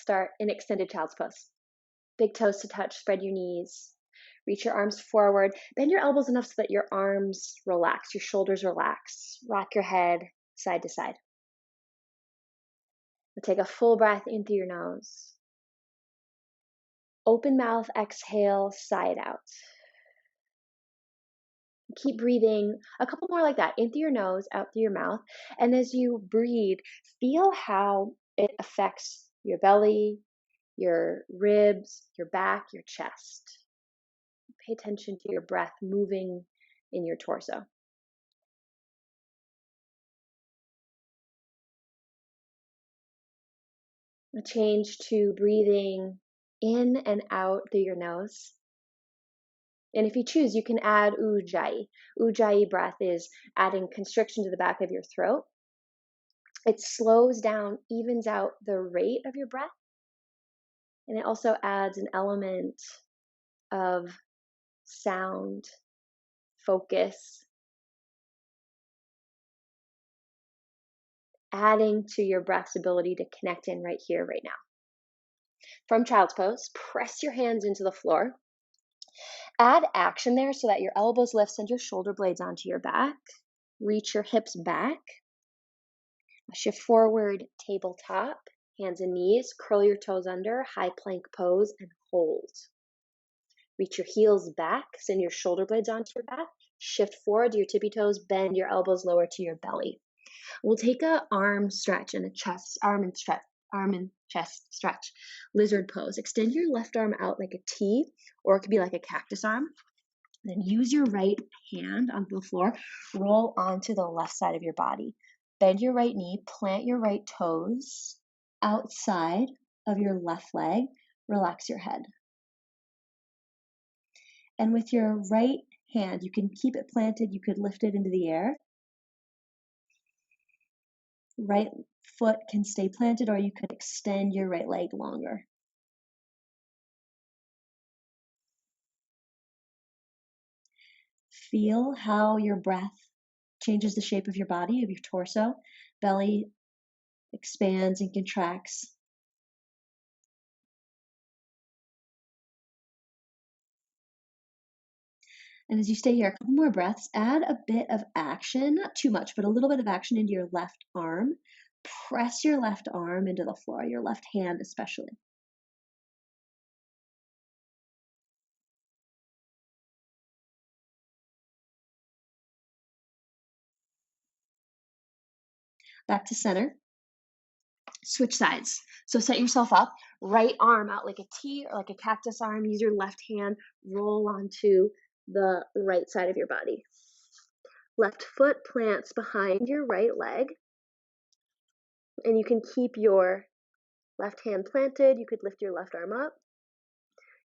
start in extended child's pose. Big toes to touch, spread your knees. Reach your arms forward. Bend your elbows enough so that your arms relax, your shoulders relax. Rock your head side to side. Take a full breath in through your nose. Open mouth, exhale, side out. Keep breathing a couple more like that, in through your nose, out through your mouth. And as you breathe, feel how it affects your belly, your ribs, your back, your chest. Pay attention to your breath moving in your torso. A change to breathing in and out through your nose. And if you choose, you can add ujjayi. Ujjayi breath is adding constriction to the back of your throat. It slows down, evens out the rate of your breath. And it also adds an element of sound, focus, adding to your breath's ability to connect in right here, right now. From child's pose, press your hands into the floor. Add action there so that your elbows lift, send your shoulder blades onto your back. Reach your hips back. Shift forward, tabletop, hands and knees. Curl your toes under, high plank pose, and hold. Reach your heels back, send your shoulder blades onto your back. Shift forward to your tippy toes, bend your elbows lower to your belly. We'll take a arm stretch and a arm and chest stretch. Lizard pose. Extend your left arm out like a T, or it could be like a cactus arm. Then use your right hand onto the floor. Roll onto the left side of your body. Bend your right knee. Plant your right toes outside of your left leg. Relax your head. And with your right hand, you can keep it planted. You could lift it into the air. Right foot can stay planted, or you could extend your right leg longer. Feel how your breath changes the shape of your body, of your torso. Belly expands and contracts. And as you stay here, a couple more breaths, add a bit of action, not too much, but a little bit of action into your left arm. Press your left arm into the floor, your left hand especially. Back to center. Switch sides. So set yourself up, right arm out like a T or like a cactus arm. Use your left hand, roll onto the right side of your body. Left foot plants behind your right leg. And you can keep your left hand planted. You could lift your left arm up.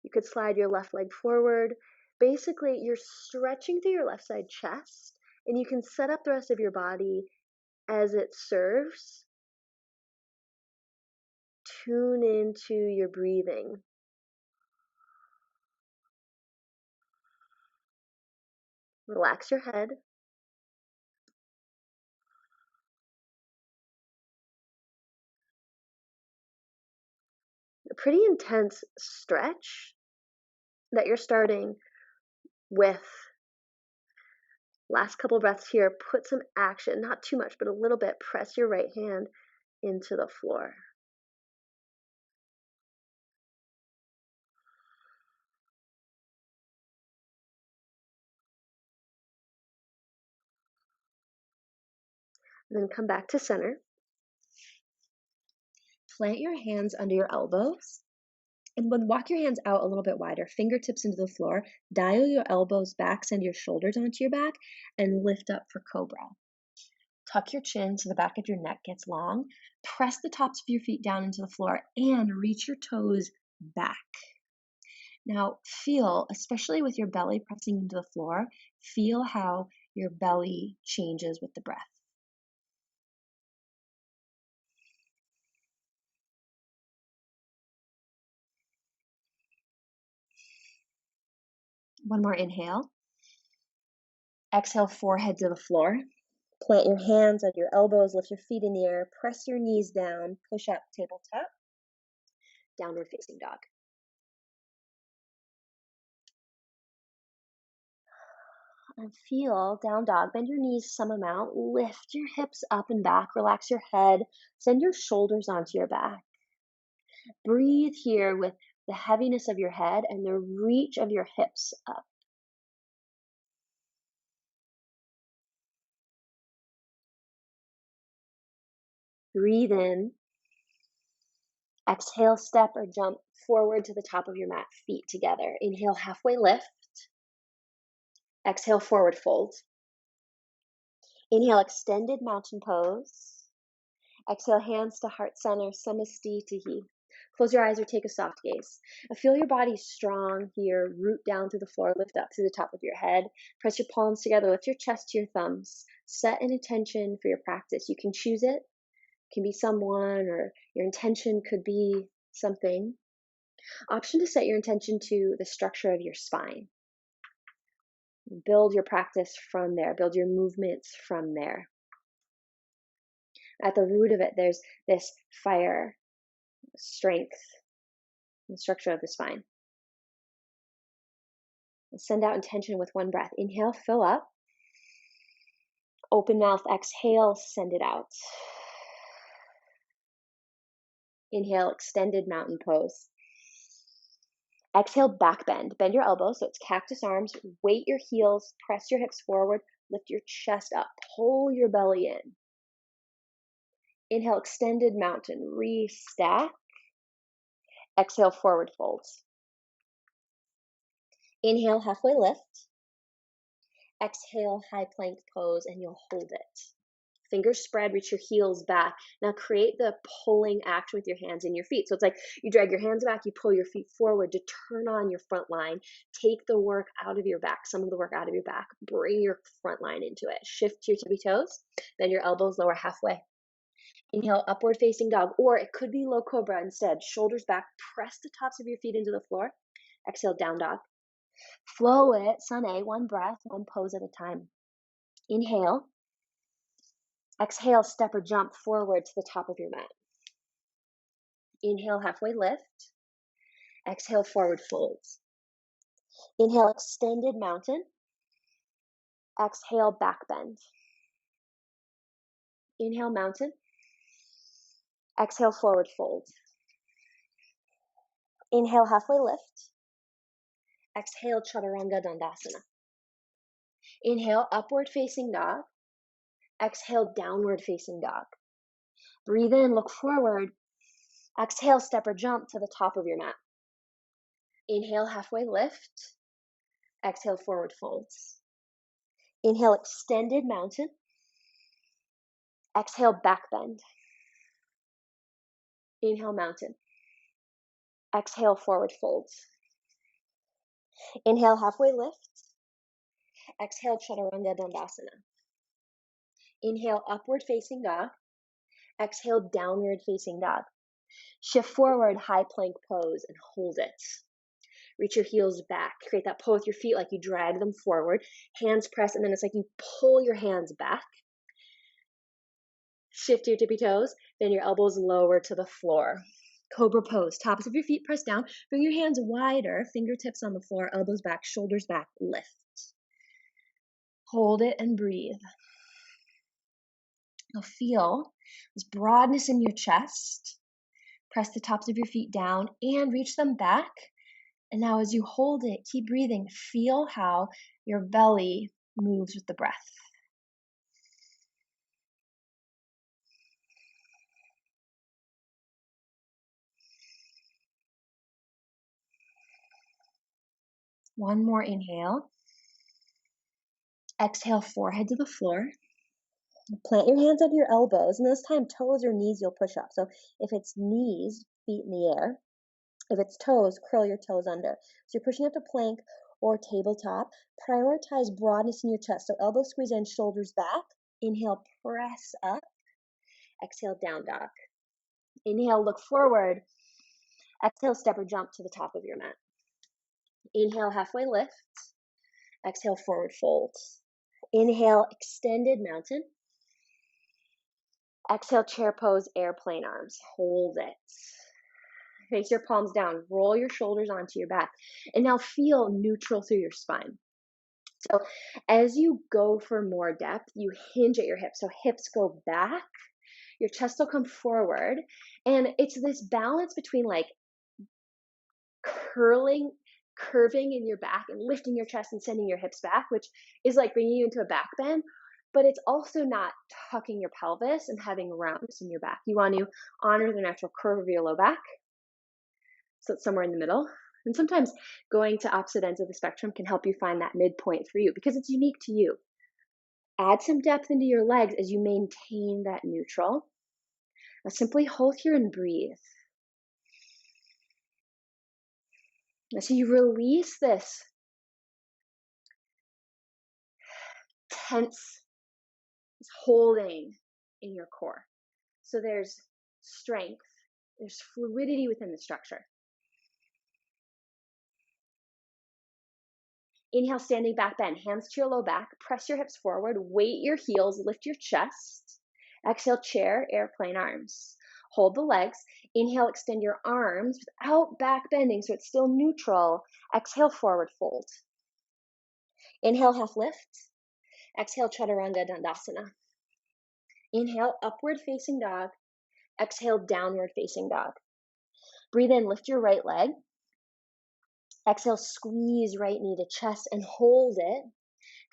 You could slide your left leg forward. Basically, you're stretching through your left side chest, and you can set up the rest of your body as it serves. Tune into your breathing. Relax your head. A pretty intense stretch that you're starting with. Last couple breaths here. Put some action, not too much, but a little bit. Press your right hand into the floor. And then come back to center. Plant your hands under your elbows. And then walk your hands out a little bit wider, fingertips into the floor, dial your elbows back, send your shoulders onto your back, and lift up for cobra. Tuck your chin so the back of your neck gets long. Press the tops of your feet down into the floor and reach your toes back. Now feel, especially with your belly pressing into the floor, feel how your belly changes with the breath. One more inhale. Exhale, forehead to the floor. Plant your hands on your elbows, lift your feet in the air, press your knees down, push up, tabletop. downward facing dog. And feel down dog. Bend your knees some amount. Lift your hips up and back. Relax your head. Send your shoulders onto your back. Breathe here with the heaviness of your head and the reach of your hips up. Breathe in. Exhale, step or jump forward to the top of your mat, feet together. Inhale, halfway lift. Exhale, forward fold. Inhale, extended mountain pose. Exhale, hands to heart center, samastitihi. Close your eyes or take a soft gaze. Feel your body strong here. Root down through the floor, lift up to the top of your head. Press your palms together, lift your chest to your thumbs. Set an intention for your practice. You can choose it. It can be someone, or your intention could be something. Option to set your intention to the structure of your spine. Build your practice from there. Build your movements from there. At the root of it, there's this fire, strength, and structure of the spine. And send out intention with one breath. Inhale, fill up. Open mouth, exhale, send it out. Inhale, extended mountain pose. Exhale, back bend. Bend your elbows so it's cactus arms. Weight your heels, press your hips forward, lift your chest up, pull your belly in. Inhale, extended mountain, restack. Exhale, forward folds. Inhale, halfway lift. Exhale, high plank pose, and you'll hold it. Fingers spread, reach your heels back. Now create the pulling act with your hands and your feet. So it's like you drag your hands back, you pull your feet forward to turn on your front line. Take the work out of your back, some of the work out of your back. Bring your front line into it. Shift your tippy toes, then your elbows lower halfway. Inhale, upward facing dog, or it could be low cobra instead. Shoulders back, press the tops of your feet into the floor. Exhale, down dog. Flow it, sun A, one breath, one pose at a time. Inhale. Exhale, step or jump forward to the top of your mat. Inhale, halfway lift. Exhale, forward folds. Inhale, extended mountain. Exhale, back bend. Inhale, mountain. Exhale, forward fold. Inhale, halfway lift. Exhale, chaturanga dandasana. Inhale, upward facing dog. Exhale, downward facing dog. Breathe in, look forward. Exhale, step or jump to the top of your mat. Inhale, halfway lift. Exhale, forward folds. Inhale, extended mountain. Exhale, back bend. Inhale, mountain. Exhale, forward folds. Inhale, halfway lift. Exhale, chaturanga dandasana. Inhale, upward facing dog. Exhale, downward facing dog. Shift forward, high plank pose, and hold it. Reach your heels back. Create that pull with your feet like you drag them forward. Hands press, and then it's like you pull your hands back. Shift your tippy toes, then your elbows lower to the floor. Cobra pose. Tops of your feet press down. Bring your hands wider, fingertips on the floor, elbows back, shoulders back, lift. Hold it and breathe. Now feel this broadness in your chest. Press the tops of your feet down and reach them back. And now as you hold it, keep breathing. Feel how your belly moves with the breath. One more inhale. Exhale, forehead to the floor. Plant your hands under your elbows, and this time toes or knees you'll push up. So if it's knees, feet in the air. If it's toes, curl your toes under. So you're pushing up to plank or tabletop. Prioritize broadness in your chest. So elbows squeeze in, shoulders back. Inhale, press up. Exhale, down dog. Inhale, look forward. Exhale, step or jump to the top of your mat. Inhale, halfway lift. Exhale, forward fold. Inhale, extended mountain. Exhale, chair pose, airplane arms. Hold it. Face your palms down. Roll your shoulders onto your back. And now feel neutral through your spine. So as you go for more depth, you hinge at your hips. So hips go back, your chest will come forward. And it's this balance between like curving in your back and lifting your chest and sending your hips back, which is like bringing you into a back bend. But it's also not tucking your pelvis and having roundness in your back. You want to honor the natural curve of your low back. So it's somewhere in the middle. And sometimes going to opposite ends of the spectrum can help you find that midpoint for you because it's unique to you. Add some depth into your legs as you maintain that neutral. Now simply hold here and breathe. Now, so you release this tense, this holding in your core. So there's strength, there's fluidity within the structure. Inhale, standing back bend, hands to your low back, press your hips forward, weight your heels, lift your chest. Exhale, chair, airplane arms. Hold the legs. Inhale, extend your arms without back bending, so it's still neutral. Exhale, forward fold. Inhale, half lift. Exhale, chaturanga dandasana. Inhale, upward facing dog. Exhale, downward facing dog. Breathe in, lift your right leg. Exhale, squeeze right knee to chest and hold it.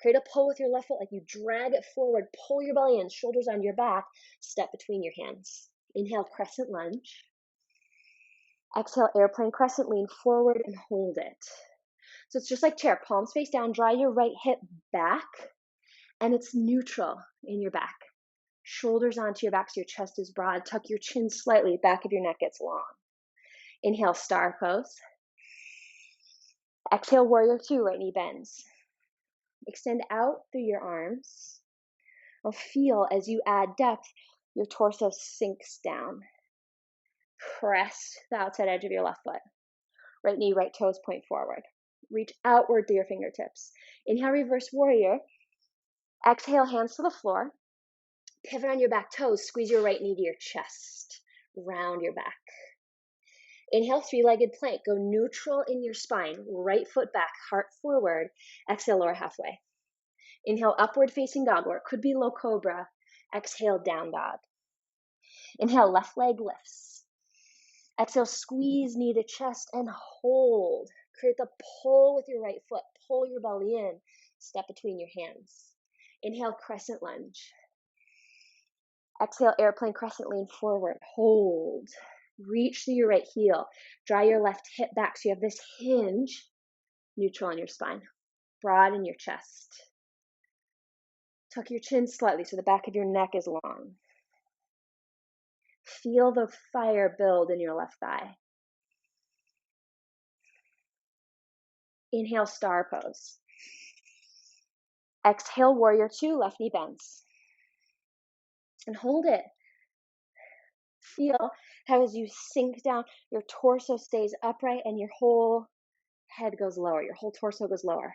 Create a pull with your left foot like you drag it forward. Pull your belly in, shoulders on your back. Step between your hands. Inhale, crescent lunge. Exhale, airplane crescent, lean forward and hold it. So it's just like chair, palms face down, draw your right hip back, and it's neutral in your back. Shoulders onto your back so your chest is broad. Tuck your chin slightly, back of your neck gets long. Inhale, star pose. Exhale, warrior two, right knee bends. Extend out through your arms. Now feel as you add depth, your torso sinks down. Press the outside edge of your left foot. Right knee, right toes point forward. Reach outward through your fingertips. Inhale, reverse warrior. Exhale, hands to the floor. Pivot on your back toes. Squeeze your right knee to your chest. Round your back. Inhale, three-legged plank. Go neutral in your spine. Right foot back, heart forward. Exhale, lower halfway. Inhale, upward facing dog, or it could be low cobra. Exhale, down dog. Inhale, left leg lifts. Exhale, squeeze knee to chest and hold. Create the pull with your right foot. Pull your belly in. Step between your hands. Inhale, crescent lunge. Exhale, airplane crescent, lean forward. Hold. Reach through your right heel. Draw your left hip back so you have this hinge. Neutral in your spine. Broad in your chest. Tuck your chin slightly so the back of your neck is long. Feel the fire build in your left thigh. Inhale, star pose. Exhale, warrior two, left knee bends. And hold it. Feel how as you sink down, your torso stays upright and your whole head goes lower. Your whole torso goes lower.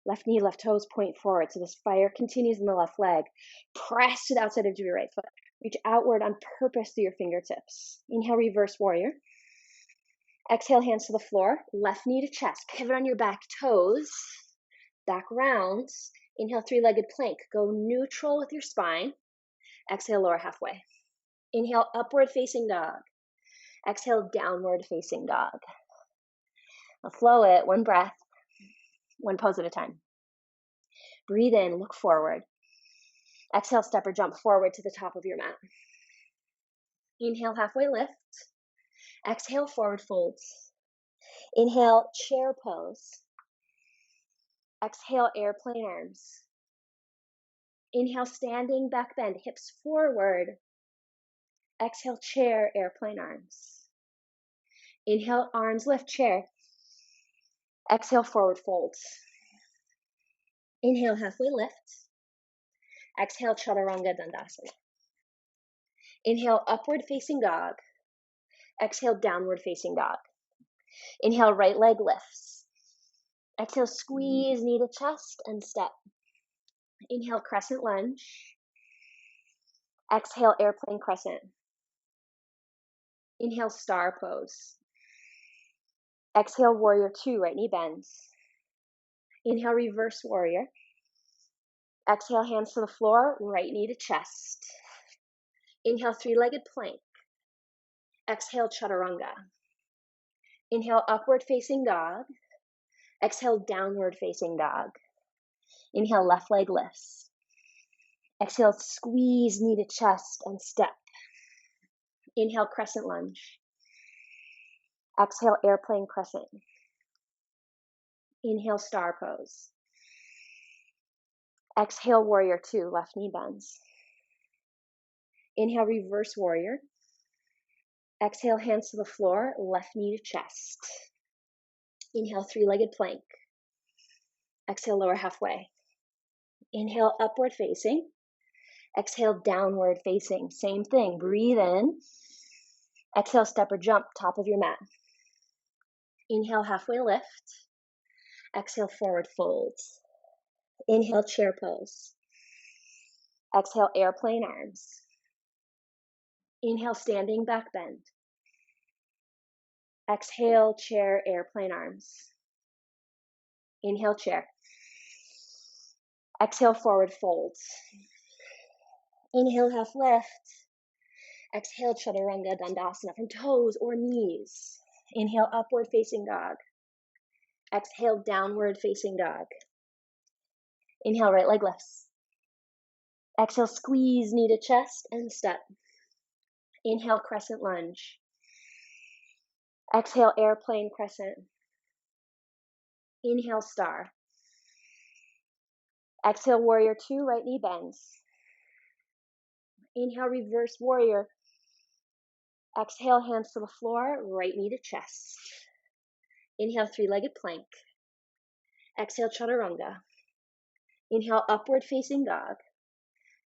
Left knee, left toes point forward. So this fire continues in the left leg. Press to the outside edge of your right foot. Reach outward on purpose through your fingertips. Inhale, reverse warrior. Exhale, hands to the floor. Left knee to chest. Pivot on your back toes. Back rounds. Inhale, three-legged plank. Go neutral with your spine. Exhale, lower halfway. Inhale, upward facing dog. Exhale, downward facing dog. Now flow it, one breath, one pose at a time. Breathe in, look forward. Exhale, step or jump forward to the top of your mat. Inhale, halfway lift. Exhale, forward folds. Inhale, chair pose. Exhale, airplane arms. Inhale, standing back bend, hips forward. Exhale, chair, airplane arms. Inhale, arms lift, chair. Exhale, forward folds. Inhale, halfway lift. Exhale, chaturanga dandasana. Inhale, upward facing dog. Exhale, downward facing dog. Inhale, right leg lifts. Exhale, squeeze knee to chest and step. Inhale, crescent lunge. Exhale, airplane crescent. Inhale, star pose. Exhale, warrior two, right knee bends. Inhale, reverse warrior. Exhale, hands to the floor, right knee to chest. Inhale, three-legged plank. Exhale, chaturanga. Inhale, upward facing dog. Exhale, downward facing dog. Inhale, left leg lifts. Exhale, squeeze knee to chest and step. Inhale, crescent lunge. Exhale, airplane crescent. Inhale, star pose. Exhale, warrior two, left knee bends. Inhale, reverse warrior. Exhale, hands to the floor, left knee to chest. Inhale, three-legged plank. Exhale, lower halfway. Inhale, upward facing. Exhale, downward facing. Same thing. Breathe in. Exhale, step or jump, top of your mat. Inhale, halfway lift. Exhale, forward fold. Inhale, chair pose. Exhale, airplane arms. Inhale, standing back bend. Exhale, chair, airplane arms. Inhale, chair. Exhale, forward fold. Inhale, half lift. Exhale, chaturanga, dandasana from toes or knees. Inhale, upward facing dog. Exhale, downward facing dog. Inhale, right leg lifts. Exhale, squeeze knee to chest and step. Inhale, crescent lunge. Exhale, airplane crescent. Inhale, star. Exhale, warrior two, right knee bends. Inhale, reverse warrior. Exhale, hands to the floor, right knee to chest. Inhale, three-legged plank. Exhale, chaturanga. Inhale, upward facing dog.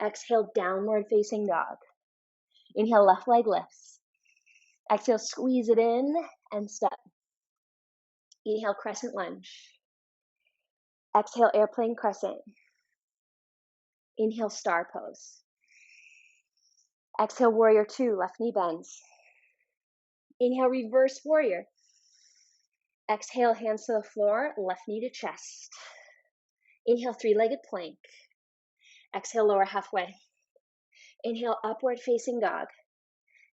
Exhale, downward facing dog. Inhale, left leg lifts. Exhale, squeeze it in and step. Inhale, crescent lunge. Exhale, airplane crescent. Inhale, star pose. Exhale, warrior two, left knee bends. Inhale, reverse warrior. Exhale, hands to the floor, left knee to chest. Inhale, three-legged plank. Exhale, lower halfway. Inhale, upward facing dog.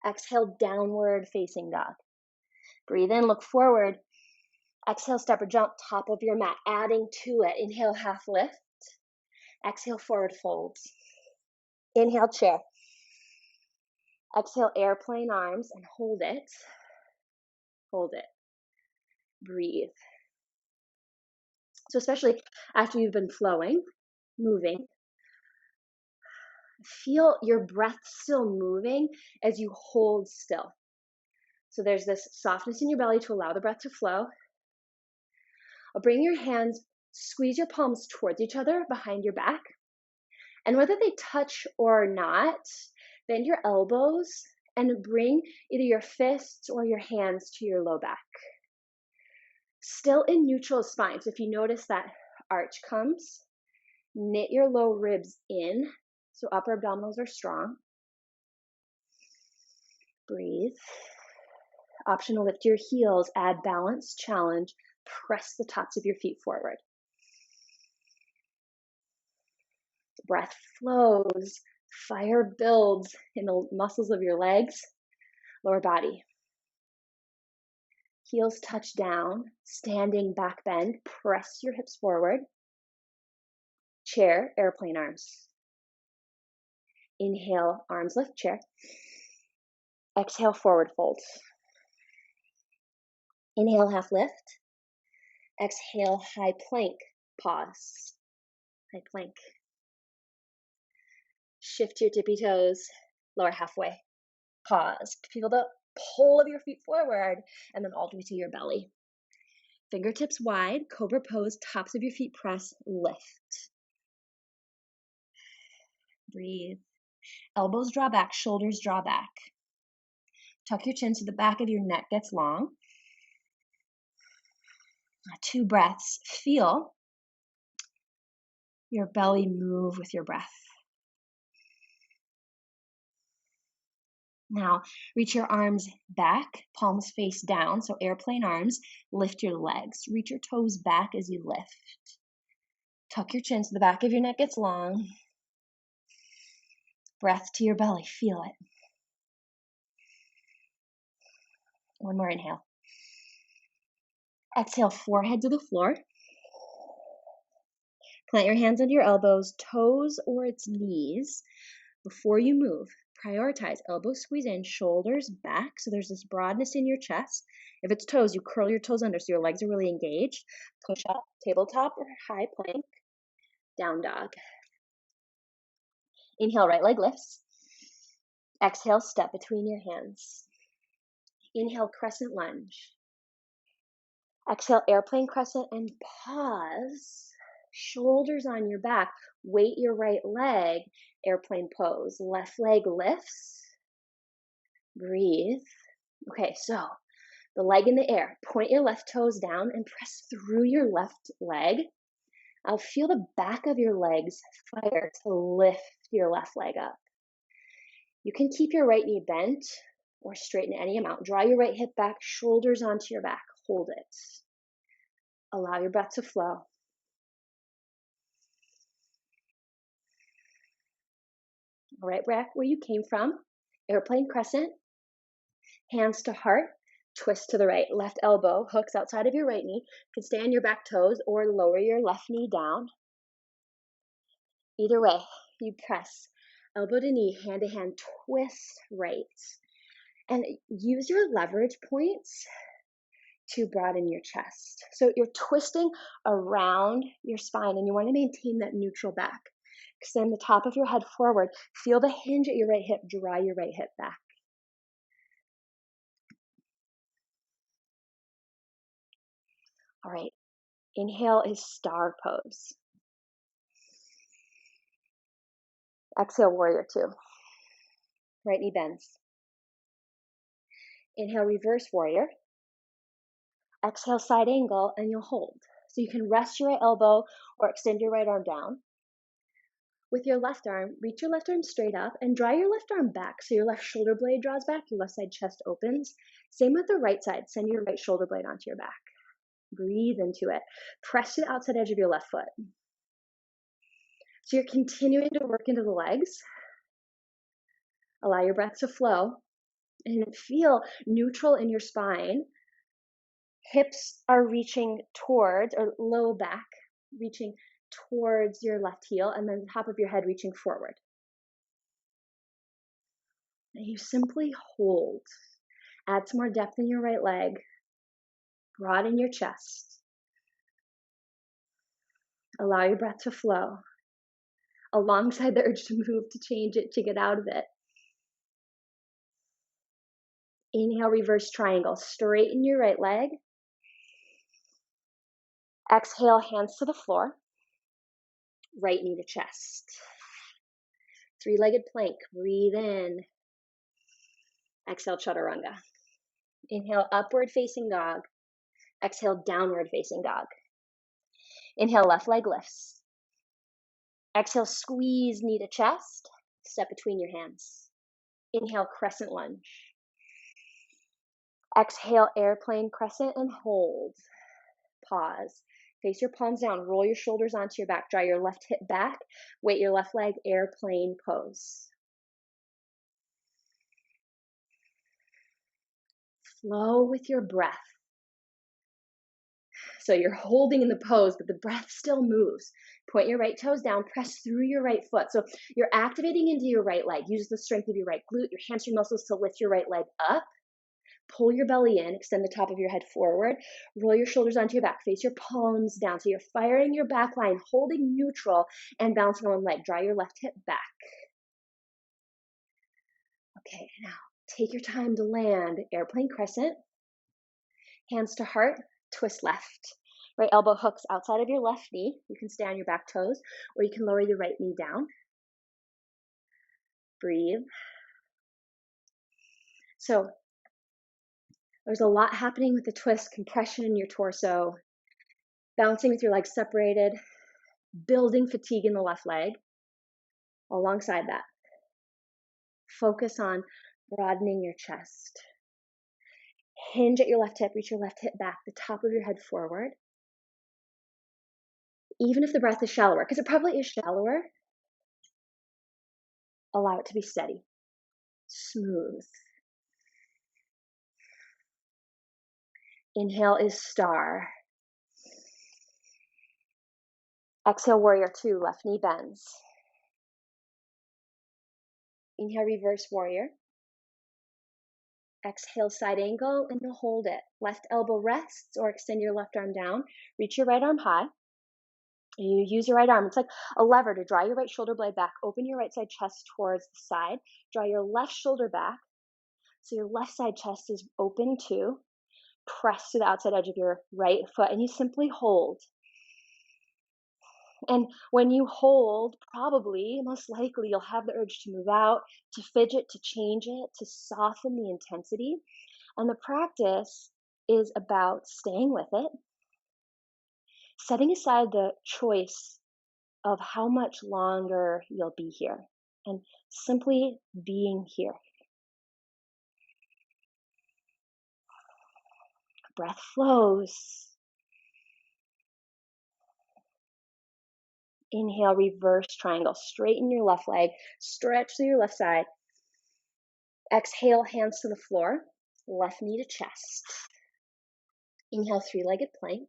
Exhale, downward facing dog. Breathe in, look forward. Exhale, step or jump, top of your mat, adding to it. Inhale, half lift. Exhale, forward fold. Inhale, chair. Exhale, airplane arms and hold it. Hold it. Breathe. So especially after you've been flowing, moving, feel your breath still moving as you hold still. So there's this softness in your belly to allow the breath to flow. Bring your hands, squeeze your palms towards each other behind your back. And whether they touch or not, bend your elbows and bring either your fists or your hands to your low back. Still in neutral spine. So if you notice that arch comes, knit your low ribs in so upper abdominals are strong. Breathe. Option to lift your heels, add balance, challenge, press the tops of your feet forward. Breath flows, fire builds in the muscles of your legs, lower body. Heels touch down, standing back bend, press your hips forward. Chair, airplane arms. Inhale, arms lift, chair. Exhale, forward fold. Inhale, half lift. Exhale, high plank, pause. High plank. Shift your tippy toes, lower halfway. Pause. Feel the pull of your feet forward and then all the way to your belly. Fingertips wide, cobra pose, tops of your feet press, lift. Breathe. Elbows draw back, shoulders draw back. Tuck your chin so the back of your neck gets long. 2 breaths. Feel your belly move with your breath. Now, reach your arms back, palms face down, so airplane arms. Lift your legs. Reach your toes back as you lift. Tuck your chin so the back of your neck gets long. Breath to your belly. Feel it. One more inhale. Exhale, forehead to the floor. Plant your hands under your elbows, toes or its knees. Before you move, prioritize elbows squeeze in, shoulders back, so there's this broadness in your chest. If it's toes, you curl your toes under so your legs are really engaged. Push up, tabletop or high plank, down dog. Inhale, right leg lifts. Exhale, step between your hands. Inhale, crescent lunge. Exhale, airplane crescent and pause. Shoulders on your back. Weight your right leg, airplane pose. Left leg lifts. Breathe. Okay, so the leg in the air. Point your left toes down and press through your left leg. I'll feel the back of your legs fire to lift your left leg up. You can keep your right knee bent or straighten any amount. Draw your right hip back, shoulders onto your back. Hold it. Allow your breath to flow. Right back where you came from. Airplane crescent. Hands to heart. Twist to the right. Left elbow hooks outside of your right knee. You can stay on your back toes or lower your left knee down. Either way, you press elbow to knee, hand to hand, twist right. And use your leverage points to broaden your chest. So you're twisting around your spine and you want to maintain that neutral back. Extend the top of your head forward. Feel the hinge at your right hip. Draw your right hip back. All right. Inhale is star pose. Exhale, warrior two. Right knee bends. Inhale, reverse warrior. Exhale, side angle, and you'll hold. So you can rest your right elbow or extend your right arm down. With your left arm, reach your left arm straight up and draw your left arm back so your left shoulder blade draws back, your left side chest opens. Same with the right side. Send your right shoulder blade onto your back. Breathe into it. Press to the outside edge of your left foot. So you're continuing to work into the legs. Allow your breath to flow and feel neutral in your spine. Hips are reaching towards, or low back, reaching towards your left heel, and then the top of your head reaching forward. And you simply hold. Add some more depth in your right leg. Broaden your chest. Allow your breath to flow alongside the urge to move, to change it, to get out of it. Inhale, reverse triangle. Straighten your right leg. Exhale, hands to the floor. Right knee to chest. Three-legged plank. Breathe in. Exhale, chaturanga. Inhale, upward facing dog. Exhale, downward facing dog. Inhale, left leg lifts. Exhale, squeeze knee to chest. Step between your hands. Inhale, crescent lunge. Exhale, airplane crescent and hold. Pause. Face your palms down. Roll your shoulders onto your back. Draw your left hip back. Weight your left leg, airplane pose. Flow with your breath. So you're holding in the pose, but the breath still moves. Point your right toes down, press through your right foot. So you're activating into your right leg. Use the strength of your right glute, your hamstring muscles to lift your right leg up. Pull your belly in, extend the top of your head forward. Roll your shoulders onto your back, face your palms down. So you're firing your back line, holding neutral and bouncing on one leg. Draw your left hip back. Okay, now take your time to land. Airplane crescent. Hands to heart, twist left. Right elbow hooks outside of your left knee. You can stay on your back toes, or you can lower your right knee down. Breathe. So there's a lot happening with the twist, compression in your torso, bouncing with your legs separated, building fatigue in the left leg. Alongside that, focus on broadening your chest. Hinge at your left hip, reach your left hip back, the top of your head forward. Even if the breath is shallower, because it probably is shallower, allow it to be steady, smooth. Inhale is star. Exhale, warrior two, left knee bends. Inhale, reverse warrior. Exhale, side angle, and hold it. Left elbow rests or extend your left arm down. Reach your right arm high. You use your right arm. It's like a lever to draw your right shoulder blade back. Open your right side chest towards the side. Draw your left shoulder back. So your left side chest is open too. Press to the outside edge of your right foot and you simply hold. And when you hold, probably, most likely, you'll have the urge to move out, to fidget, to change it, to soften the intensity. And the practice is about staying with it, setting aside the choice of how much longer you'll be here, and simply being here. Breath flows. Inhale, reverse triangle. Straighten your left leg. Stretch through your left side. Exhale, hands to the floor. Left knee to chest. Inhale, three-legged plank.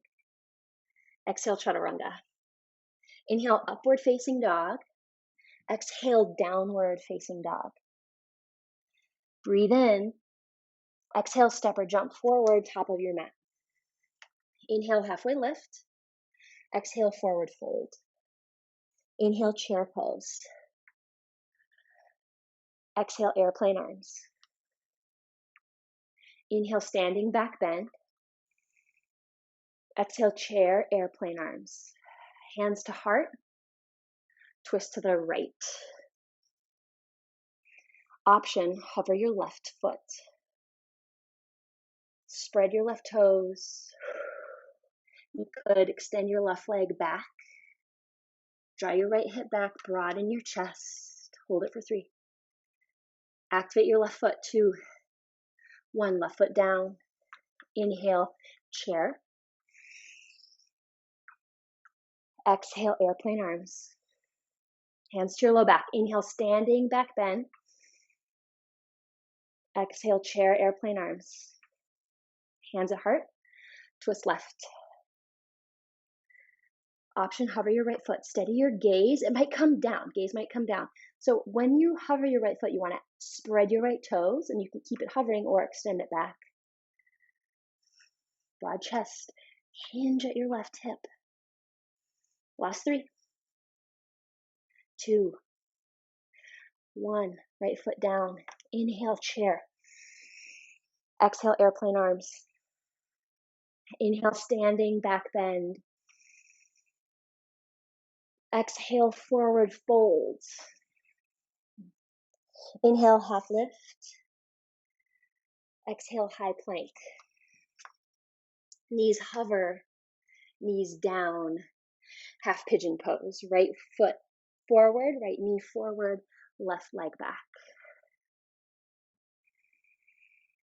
Exhale, chaturanga. Inhale, upward facing dog. Exhale, downward facing dog. Breathe in. Exhale, step or jump forward, top of your mat. Inhale, halfway lift. Exhale, forward fold. Inhale, chair pose. Exhale, airplane arms. Inhale, standing back bend. Exhale, chair, airplane arms. Hands to heart. Twist to the right. Option, hover your left foot. Spread your left toes. You could extend your left leg back. Draw your right hip back, broaden your chest. Hold it for 3. Activate your left foot, 2, 1, left foot down. Inhale, chair. Exhale, airplane arms. Hands to your low back. Inhale, standing back bend. Exhale, chair, airplane arms. Hands at heart. Twist left. Option, hover your right foot. Steady your gaze. It might come down. Gaze might come down. So when you hover your right foot, you want to spread your right toes, and you can keep it hovering or extend it back. Broad chest. Hinge at your left hip. Last 3, 2, 1. Right foot down. Inhale, chair. Exhale, airplane arms. Inhale, standing back bend. Exhale, forward fold. Inhale, half lift. Exhale, high plank. Knees hover, knees down. Half pigeon pose. Right foot forward, right knee forward, left leg back.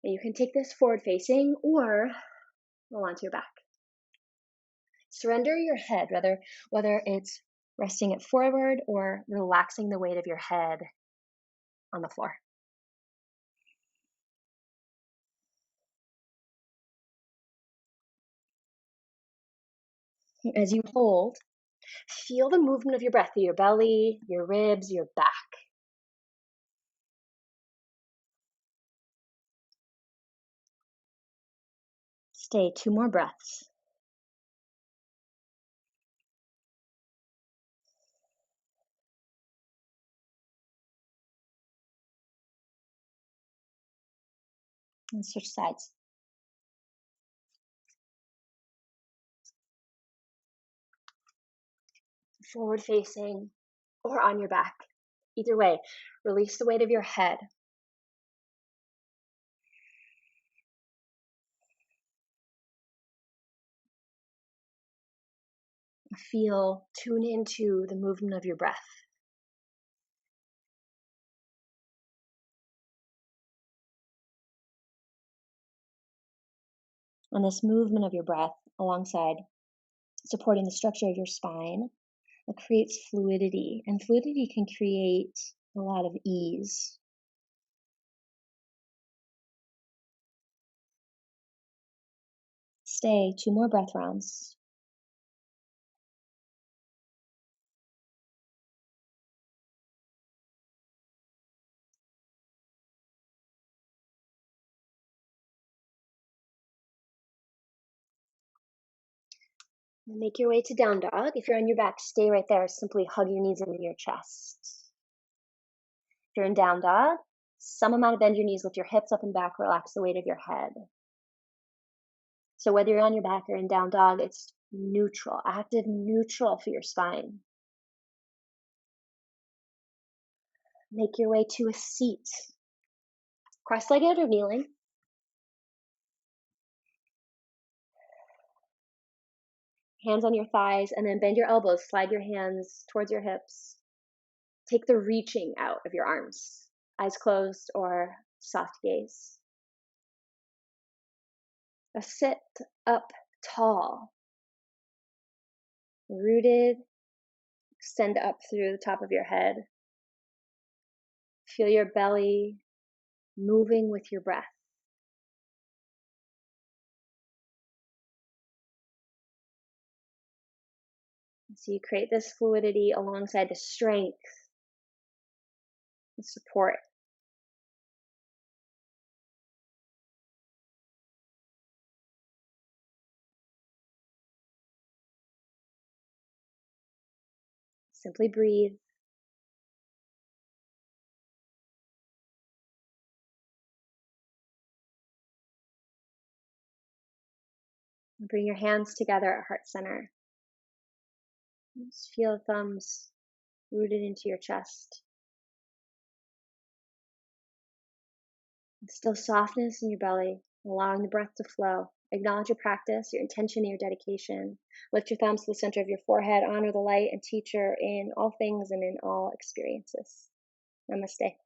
And you can take this forward facing or roll onto your back. Surrender your head, whether it's resting it forward or relaxing the weight of your head on the floor. As you hold, feel the movement of your breath through your belly, your ribs, your back. Stay 2 more breaths. And switch sides. Forward facing or on your back. Either way, release the weight of your head. Tune into the movement of your breath. And this movement of your breath alongside supporting the structure of your spine, it creates fluidity, and fluidity can create a lot of ease. Stay 2 more breath rounds. And make your way to down dog. If you're on your back, stay right there. Simply hug your knees into your chest. If you're in down dog, some amount of bend your knees, lift your hips up and back, relax the weight of your head. So whether you're on your back or in down dog, it's neutral, active neutral for your spine. Make your way to a seat. Cross-legged or kneeling. Hands on your thighs, and then bend your elbows, slide your hands towards your hips. Take the reaching out of your arms, eyes closed or soft gaze. A sit up tall, rooted, extend up through the top of your head. Feel your belly moving with your breath. So you create this fluidity alongside the strength, the support. Simply breathe. And bring your hands together at heart center. Just feel the thumbs rooted into your chest. Still softness in your belly, allowing the breath to flow. Acknowledge your practice, your intention, and your dedication. Lift your thumbs to the center of your forehead. Honor the light and teacher in all things and in all experiences. Namaste.